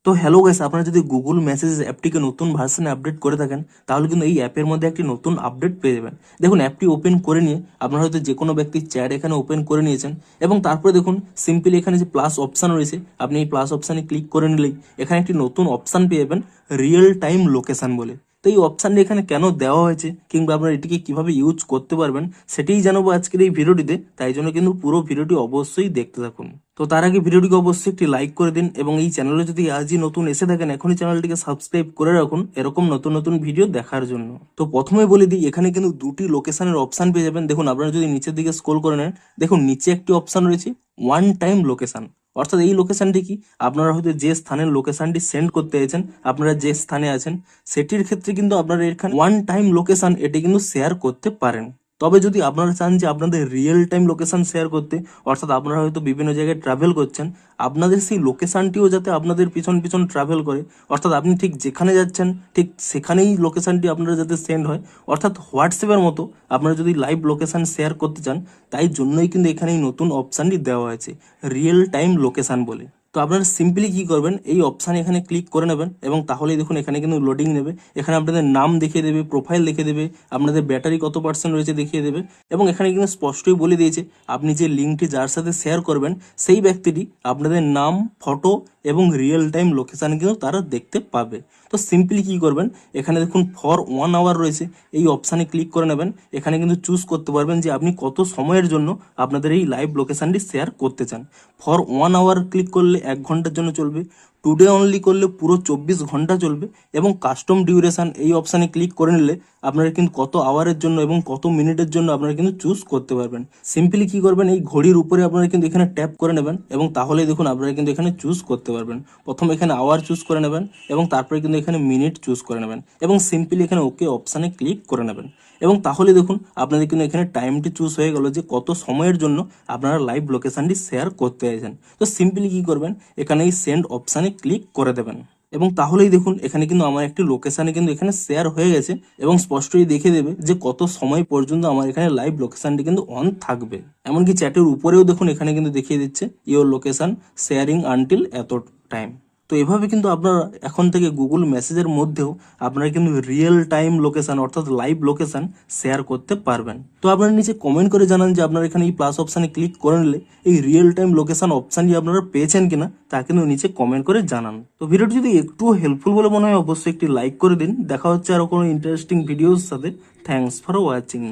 তো hello guys, আপনারা যদি গুগল মেসেজ অ্যাপটিকে নতুন ভার্সনে আপডেট করে থাকেন তাহলে কিন্তু এই অ্যাপের মধ্যে একটি নতুন আপডেট পেয়ে যাবেন। দেখুন, অ্যাপটি ওপেন করে নিয়ে আপনারা হয়তো যে কোনো ব্যক্তির চ্যাট এখানে ওপেন করে নিয়েছেন এবং তারপরে দেখুন সিম্পলি এখানে যে প্লাস অপশান রয়েছে, আপনি এই প্লাস অপশানে ক্লিক করে নিলেই এখানে একটি নতুন অপশান পেয়ে যাবেন, রিয়েল টাইম লোকেশন বলে। তো এই অপশানটি এখানে কেন দেওয়া হয়েছে কিংবা আপনারা এটিকে কিভাবে ইউজ করতে পারবেন সেটাই জানাবো আজকের এই ভিডিওটিতে, তাই জন্য কিন্তু পুরো ভিডিওটি অবশ্যই দেখতে থাকুন। তো তার আগে ভিডিওটিকে অবশ্যই একটি লাইক করে দিন এবং এই চ্যানেলে যদি আজই নতুন এসে থাকেন এখনই চ্যানেলটিকে সাবস্ক্রাইব করে রাখুন এরকম নতুন নতুন ভিডিও দেখার জন্য। তো প্রথমে বলে দিই, এখানে কিন্তু দুটি লোকেশনের অপশন পেয়ে যাবেন। দেখুন, আপনারা যদি নিচের দিকে স্ক্রল করে নেন, দেখুন নিচে একটি অপশন রয়েছে ওয়ান টাইম লোকেশন। অর্থাৎ এই লোকেশনটি কি, আপনারা হয়তো যে স্থানের লোকেশনটি সেন্ড করতে চাইছেন, আপনারা যে স্থানে আছেন সেটির ক্ষেত্রে কিন্তু আপনারা এখানে ওয়ান টাইম লোকেশন এটি কিন্তু শেয়ার করতে পারেন। তবে যদি আপনারা চান যে আপনাদের রিয়েল টাইম লোকেশন শেয়ার করতে, অর্থাৎ আপনারা হয়তো বিভিন্ন জায়গায় ট্রাভেল করছেন, আপনাদের সেই লোকেশনটিও যাতে আপনাদের পিছন পিছন ট্রাভেল করে, অর্থাৎ আপনি ঠিক যেখানে যাচ্ছেন ঠিক সেখানেই লোকেশনটি আপনারা যাতে সেন্ড হয়, অর্থাৎ হোয়াটসঅ্যাপের মতো আপনারা যদি লাইভ লোকেশন শেয়ার করতে চান, তাই জন্যই কিন্তু এখানে এই নতুন অপশানটি দেওয়া হয়েছে রিয়েল টাইম লোকেশন বলে। তো আপনারা সিম্পলি কি করবেন, এই অপশানে এখানে ক্লিক করে নেবেন এবং তাহলেই দেখুন এখানে কিন্তু লোডিং নেবে। এখানে আপনাদের নাম দেখিয়ে দেবে, প্রোফাইল দেখিয়ে দেবে, আপনাদের ব্যাটারি কত পার্সেন্ট রয়েছে দেখিয়ে দেবে এবং এখানে কিন্তু স্পষ্টই বলে দিয়েছে আপনি যে লিঙ্কটি যার সাথে শেয়ার করবেন সেই ব্যক্তিটি আপনাদের নাম, ফটো এবং রিয়েল টাইম লোকেশান কিন্তু তারা দেখতে পাবে। তো সিম্পলি কি করবেন, এখানে দেখুন ফর 1 আওয়ার রয়েছে, এই অপশানে ক্লিক করে নেবেন। এখানে কিন্তু চুজ করতে পারবেন যে আপনি কত সময়ের জন্য আপনাদের এই লাইভ লোকেশানটি শেয়ার করতে চান। ফর 1 আওয়ার ক্লিক করলে 1 ঘন্টার জন্য চলবে, টুডে অনলি করলে পুরো 24 ঘন্টা চলবে এবং কাস্টম ডিউরেশন এই অপশানে ক্লিক করে নিলে আপনারা কিন্তু কত আওয়ারের জন্য এবং কত মিনিটের জন্য আপনারা কিন্তু চুজ করতে পারবেন। সিম্পলি কি করবেন, এই ঘড়ির উপরে আপনারা কিন্তু এখানে ট্যাপ করে নেবেন এবং তাহলেই দেখুন আপনারা কিন্তু এখানে চুজ করতে পারবেন। প্রথম এখানে আওয়ার চুজ করে নেবেন এবং তারপরে কিন্তু এখানে মিনিট চুজ করে নেবেন এবং সিম্পলি এখানে ওকে অপশানে ক্লিক করে নেবেন এবং তাহলে দেখুন আপনাদের কিন্তু এখানে টাইমটি চুজ হয়ে গেল যে কত সময়ের জন্য আপনারা লাইভ লোকেশনটি শেয়ার করতে চাইছেন। তো সিম্পলি কি করবেন, এখানে এই সেন্ড অপশানে ক্লিক করে দেবেন এবং তাহলেই দেখুন এখানে কিন্তু আমার একটি লোকেশানে কিন্তু এখানে শেয়ার হয়ে গেছে এবং স্পষ্টই দেখে দেবে যে কত সময় পর্যন্ত আমার এখানে লাইভ লোকেশানটি কিন্তু অন থাকবে। এমনকি চ্যাটের উপরেও দেখুন এখানে কিন্তু দেখিয়ে দিচ্ছে ইওর লোকেশান শেয়ারিং আনটিল এত টাইম। তো এভাবে কিন্তু আপনারা এখন থেকে গুগল মেসেজের মধ্যেও আপনারা কিন্তু রিয়েল টাইম লোকেশন অর্থাৎ লাইভ লোকেশন শেয়ার করতে পারবেন। তো আপনারা নিচে কমেন্ট করে জানান যে আপনারা এখানে এই প্লাস অপশানে ক্লিক করে নিলে এই রিয়েল টাইম লোকেশন অপশানটি আপনারা পেয়েছেন কিনা তা কিন্তু নিচে কমেন্ট করে জানান। তো ভিডিওটি যদি একটু হেল্পফুল বলে মনে হয় অবশ্যই একটি লাইক করে দিন। দেখা হচ্ছে আরো কোনো ইন্টারেস্টিং ভিডিওর সাথে। Thanks for watching.